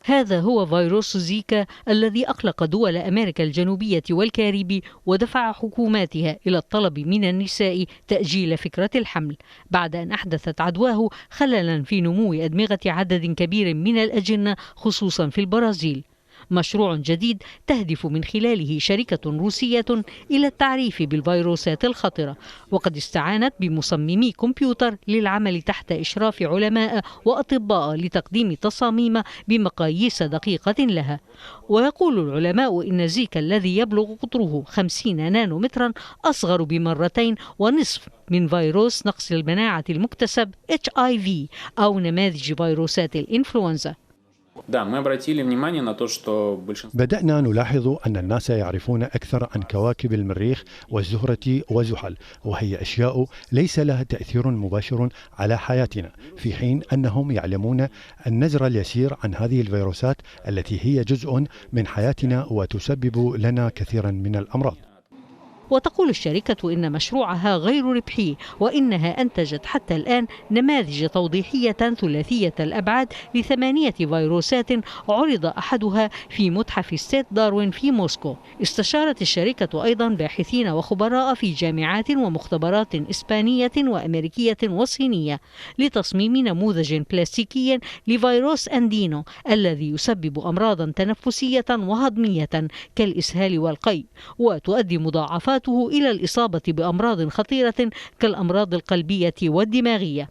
هذا هو فيروس زيكا الذي أقلق دول أمريكا الجنوبية والكاريبي ودفع حكوماتها إلى الطلب من النساء تأجيل فكرة الحمل بعد أن أحدثت عدواه خللا في نمو أدمغة عدد كبير من الأجنة خصوصا في البرازيل. مشروع جديد تهدف من خلاله شركة روسية إلى التعريف بالفيروسات الخطرة، وقد استعانت بمصممي كمبيوتر للعمل تحت إشراف علماء وأطباء لتقديم تصاميم بمقاييس دقيقة لها. ويقول العلماء إن زيكا الذي يبلغ قطره 50 نانومترا أصغر بمرتين ونصف من فيروس نقص المناعة المكتسب HIV أو نماذج فيروسات الإنفلونزا. بدأنا نلاحظ أن الناس يعرفون أكثر عن كواكب المريخ والزهرة وزحل، وهي أشياء ليس لها تأثير مباشر على حياتنا، في حين أنهم يعلمون النزر اليسير عن هذه الفيروسات التي هي جزء من حياتنا وتسبب لنا كثيرا من الأمراض. وتقول الشركة إن مشروعها غير ربحي، وإنها أنتجت حتى الآن نماذج توضيحية ثلاثية الأبعاد ل8 فيروسات عرض أحدها في متحف ستيت داروين في موسكو. استشارت الشركة أيضا باحثين وخبراء في جامعات ومختبرات إسبانية وأمريكية وصينية لتصميم نموذج بلاستيكي لفيروس أندينو الذي يسبب أمراضا تنفسية وهضمية كالإسهال والقيء، وتؤدي مضاعفات إلى الإصابة بأمراض خطيرة كالأمراض القلبية والدماغية.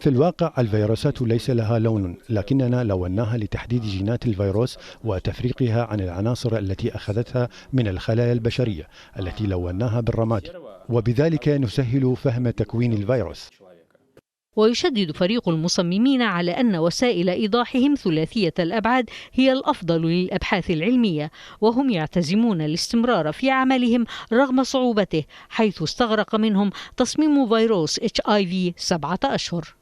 في الواقع الفيروسات ليس لها لون، لكننا لوناها لتحديد جينات الفيروس وتفريقها عن العناصر التي أخذتها من الخلايا البشرية التي لوناها بالرماد، وبذلك نسهل فهم تكوين الفيروس. ويشدد فريق المصممين على أن وسائل إيضاحهم ثلاثية الأبعاد هي الأفضل للأبحاث العلمية، وهم يعتزمون الاستمرار في عملهم رغم صعوبته، حيث استغرق منهم تصميم فيروس HIV 7 أشهر.